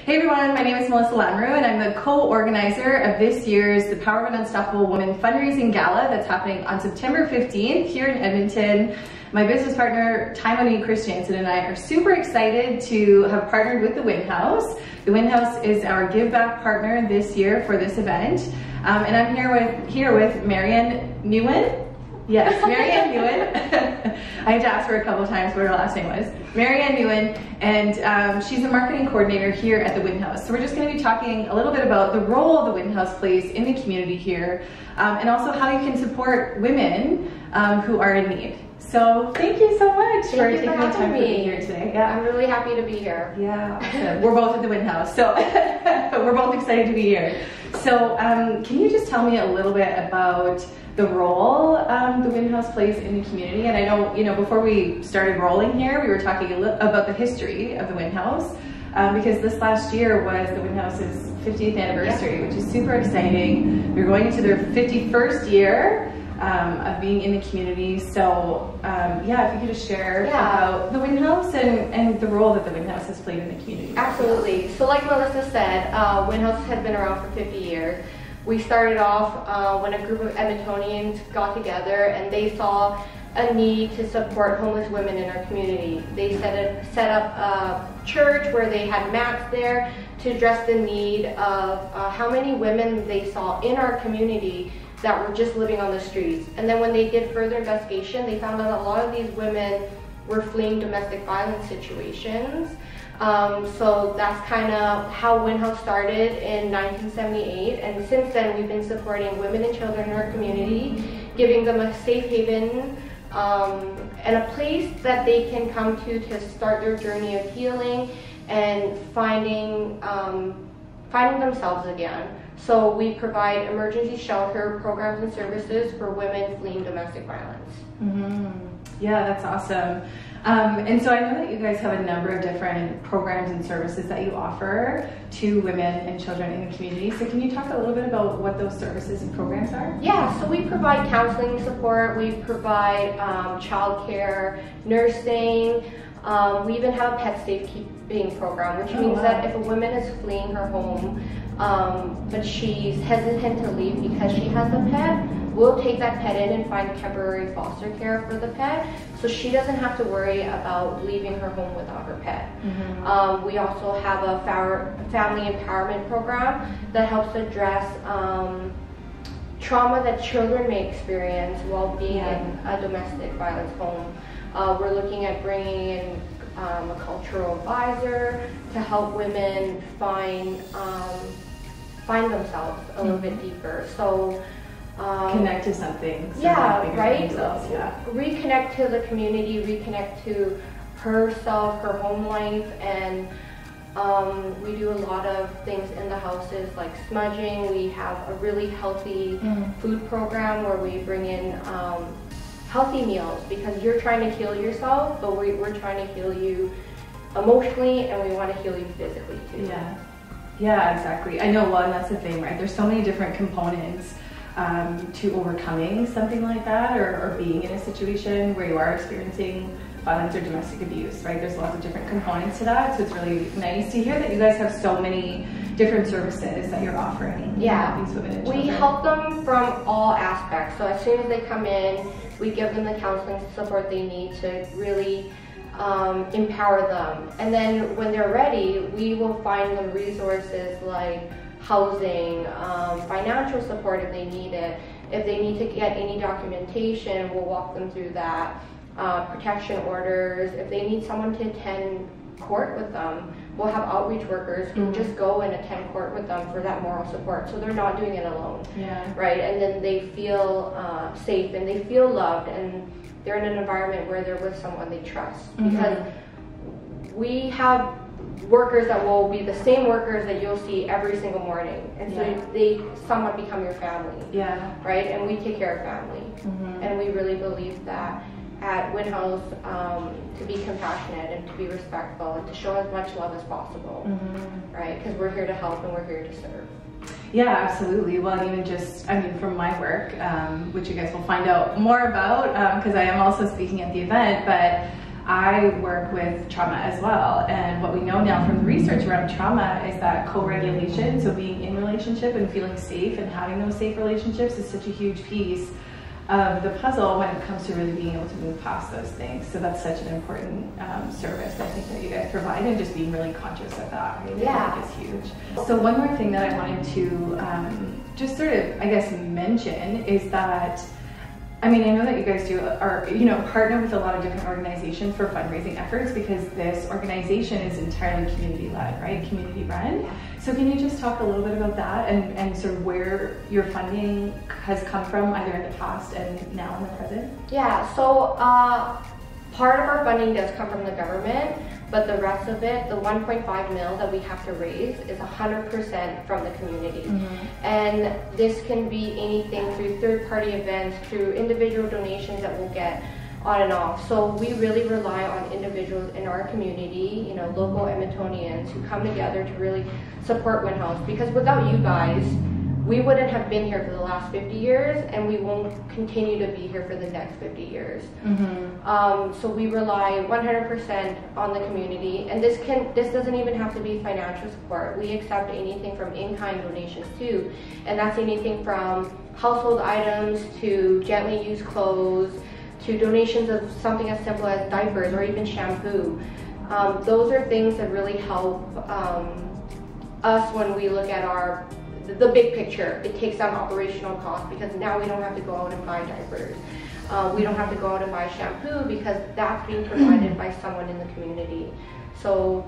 Hey everyone, my name is Melissa Lamrou and I'm the co-organizer of this year's The Power of an Unstoppable Woman fundraising gala that's happening on September 15th here in Edmonton. My business partner, Taimoni Christiansen, and I are super excited to have partnered with the Nguyen House. The Nguyen House is our give back partner this year for this event. And I'm here with Mary Anne Nguyen. Yes, Mary Anne Nguyen. I had to ask her a couple times what her last name was. Mary Anne Nguyen, and she's a marketing coordinator here at the Nguyen House. So we're just going to be talking a little bit about the role the Nguyen House plays in the community here, and also how you can support women who are in need. So thank you so much for taking the time to be here today. Yeah, I'm really happy to be here. Yeah, we're both at the Nguyen House, so we're both excited to be here. So can you just tell me a little bit about the role the Nguyen House plays in the community? And I know, before we started rolling here, we were talking a little about the history of the Nguyen House, because this last year was the Nguyen House's 50th anniversary, which is super exciting. We're going into their 51st year of being in the community. So yeah, if you could just share about the Nguyen House and the role that the Nguyen House has played in the community. Absolutely. So like Melissa said, Nguyen House has been around for 50 years. We started off when a group of Edmontonians got together and they saw a need to support homeless women in our community. They set up a church where they had mats there to address the need of how many women they saw in our community that were just living on the streets. And then when they did further investigation, they found out a lot of these women were fleeing domestic violence situations. So that's kind of how Nguyen House started in 1978, and since then we've been supporting women and children in our community, giving them a safe haven and a place that they can come to start their journey of healing and finding themselves again. So we provide emergency shelter programs and services for women fleeing domestic violence. Mm-hmm. Yeah, that's awesome. And so I know that you guys have a number of different programs and services that you offer to women and children in the community. So can you talk a little bit about what those services and programs are? Yeah, so we provide counseling support, we provide childcare, nursing, we even have a pet safekeeping program, which means that if a woman is fleeing her home, but she's hesitant to leave because she has a pet, we'll take that pet in and find temporary foster care for the pet, so she doesn't have to worry about leaving her home without her pet. Mm-hmm. We also have a family empowerment program that helps address trauma that children may experience while being in a domestic violence home. We're looking at bringing in a cultural advisor to help women find themselves a little bit deeper. So connect to something. Right? Yeah. Reconnect to the community, reconnect to herself, her home life, and we do a lot of things in the houses like smudging. We have a really healthy food program where we bring in healthy meals, because you're trying to heal yourself, but we're trying to heal you emotionally, and we want to heal you physically too. Yeah, exactly. I know, well, and that's the thing, right? There's so many different components to overcoming something like that, or being in a situation where you are experiencing violence or domestic abuse, right? There's lots of different components to that, so it's really nice to hear that you guys have so many different services that you're offering. Yeah, these women and children. We help them from all aspects. So as soon as they come in, we give them the counseling support they need to really empower them. And then when they're ready, we will find them resources like housing, financial support if they need it. If they need to get any documentation, we'll walk them through that. Protection orders. If they need someone to attend court with them, we'll have outreach workers who just go and attend court with them for that moral support, so they're not doing it alone. Right? And then they feel safe and they feel loved, and they're in an environment where they're with someone they trust. Because we have workers that will be the same workers that you'll see every single morning, and so they somewhat become your family. Right? And we take care of family, and we really believe that at Nguyen House, to be compassionate and to be respectful and to show as much love as possible, right? Because we're here to help and we're here to serve. Yeah, absolutely. Well, even just, I mean, from my work, which you guys will find out more about, because I am also speaking at the event, but I work with trauma as well, and what we know now from the research around trauma is that co-regulation, so being in relationship and feeling safe and having those safe relationships, is such a huge piece of the puzzle when it comes to really being able to move past those things. So that's such an important service, I think, that you guys provide, and just being really conscious of that, right? Yeah. I think is huge. So one more thing that I wanted to just sort of, I guess, mention is that, I mean, I know that you guys partner with a lot of different organizations for fundraising efforts, because this organization is entirely community-led, right? Community-run. So can you just talk a little bit about that and sort of where your funding has come from, either in the past and now in the present? Yeah, so part of our funding does come from the government, but the rest of it, the 1.5 mil that we have to raise, is 100% from the community. Mm-hmm. And this can be anything through third-party events, through individual donations that we'll get on and off. So we really rely on individuals in our community, local Edmontonians who come together to really support Nguyen House, because without you guys, we wouldn't have been here for the last 50 years, and we won't continue to be here for the next 50 years. Mm-hmm. So we rely 100% on the community, and this doesn't even have to be financial support. We accept anything from in-kind donations too, and that's anything from household items to gently used clothes to donations of something as simple as diapers or even shampoo. Those are things that really help us when we look at the big picture. It takes down operational costs, because now we don't have to go out and buy diapers. We don't have to go out and buy shampoo, because that's being provided by someone in the community. So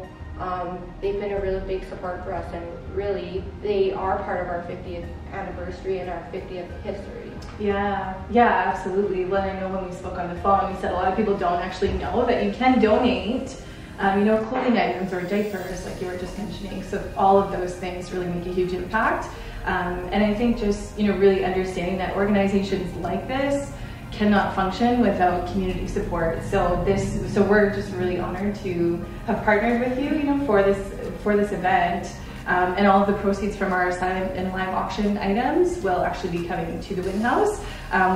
they've been a really big support for us, and really they are part of our 50th anniversary and our 50th history. Yeah, absolutely. Well, I know when we spoke on the phone, you said a lot of people don't actually know that you can donate clothing items or diapers, like you were just mentioning. So all of those things really make a huge impact. And I think just, really understanding that organizations like this cannot function without community support. So we're just really honored to have partnered with you, for this event. And all of the proceeds from our silent and live auction items will actually be coming to the Nguyen House.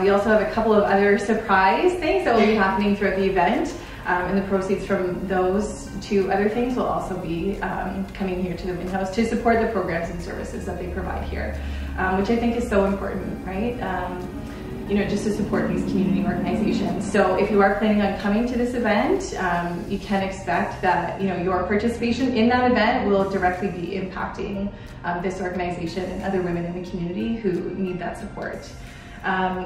We also have a couple of other surprise things that will be happening throughout the event. And the proceeds from those two other things will also be coming here to the Nguyen House to support the programs and services that they provide here, which I think is so important, right? Just to support these community organizations. So if you are planning on coming to this event, you can expect that your participation in that event will directly be impacting this organization and other women in the community who need that support.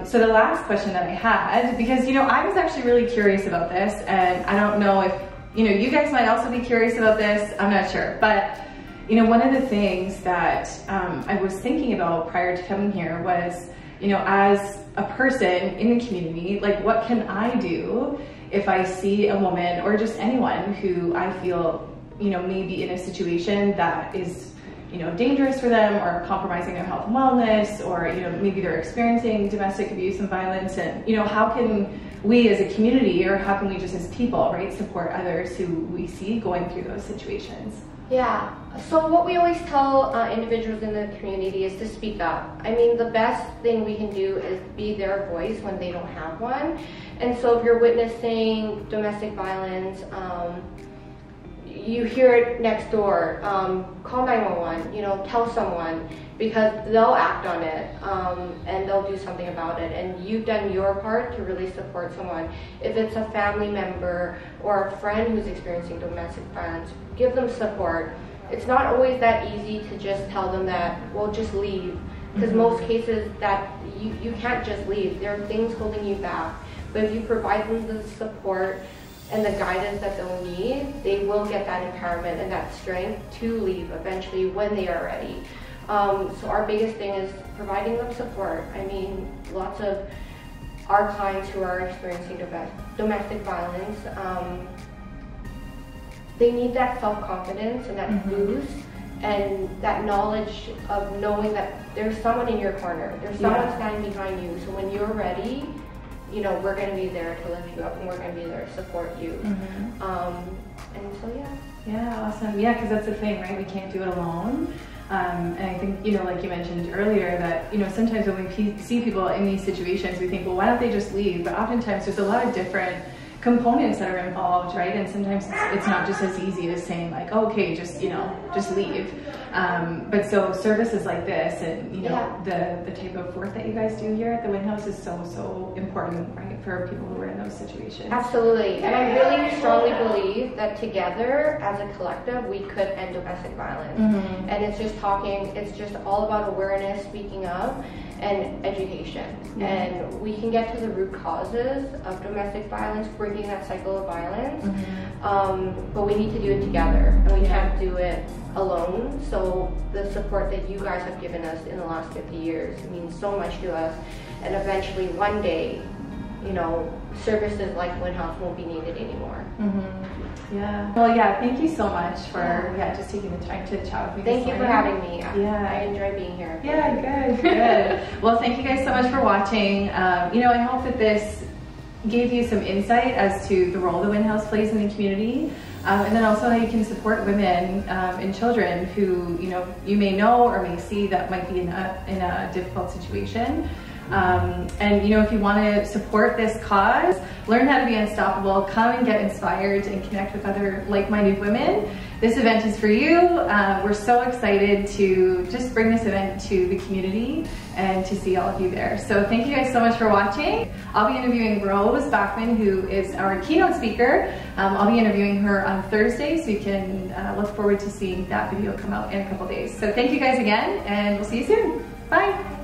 So the last question that I had, because I was actually really curious about this, and I don't know if you guys might also be curious about this, I'm not sure, but one of the things that I was thinking about prior to coming here was, as a person in the community, like, what can I do if I see a woman or just anyone who I feel may be in a situation that is dangerous for them or compromising their health and wellness, or maybe they're experiencing domestic abuse and violence, and how can we as a community, or how can we just as people, right, support others who we see going through those situations? Yeah, so what we always tell individuals in the community is to speak up. I mean, the best thing we can do is be their voice when they don't have one. And so if you're witnessing domestic violence, you hear it next door, call 911, tell someone, because they'll act on it, and they'll do something about it. And you've done your part to really support someone. If it's a family member or a friend who's experiencing domestic violence, give them support. It's not always that easy to just tell them that, well, just leave. Because most cases that you can't just leave. There are things holding you back. But if you provide them the support and the guidance that they'll need, they will get that empowerment and that strength to leave eventually when they are ready. So our biggest thing is providing them support. I mean, lots of our clients who are experiencing domestic violence, they need that self-confidence and that boost and that knowledge of knowing that there's someone in your corner. There's someone standing behind you. So when you're ready, we're going to be there to lift you up, and we're going to be there to support you. And so, Yeah, awesome. Yeah, because that's the thing, right? We can't do it alone. And I think, like you mentioned earlier, that, sometimes when we see people in these situations, we think, well, why don't they just leave? But oftentimes there's a lot of different components that are involved, right? And sometimes it's not just as easy as saying like, oh, okay, just, you know, just leave. But so services like this and, you know, the type of work that you guys do here at the Nguyen House is so important, right, for people who are in those situations. Absolutely. And I really strongly believe that together as a collective, we could end domestic violence. Mm-hmm. And it's just talking, it's just all about awareness, speaking up, and education. Yeah. And we can get to the root causes of domestic violence, breaking that cycle of violence. Mm-hmm. But we need to do it together, and we can't do it alone. So the support that you guys have given us in the last 50 years means so much to us. And eventually one day, you know, services like Nguyen House won't be needed anymore. Mm-hmm. Yeah. Well, yeah, thank you so much for just taking the time to chat with me. Thank you for having me. Yeah. I enjoy being here. Yeah, good, good. Well, thank you guys so much for watching. You know, I hope that this gave you some insight as to the role the Nguyen House plays in the community, and then also how you can support women and children who, you know, you may know or may see that might be in a difficult situation. And you know, if you want to support this cause, learn how to be unstoppable, come and get inspired and connect with other like-minded women. This event is for you. We're so excited to just bring this event to the community and to see all of you there. So thank you guys so much for watching. I'll be interviewing Rose Bachman, who is our keynote speaker. I'll be interviewing her on Thursday, so you can look forward to seeing that video come out in a couple days. So thank you guys again, and we'll see you soon. Bye.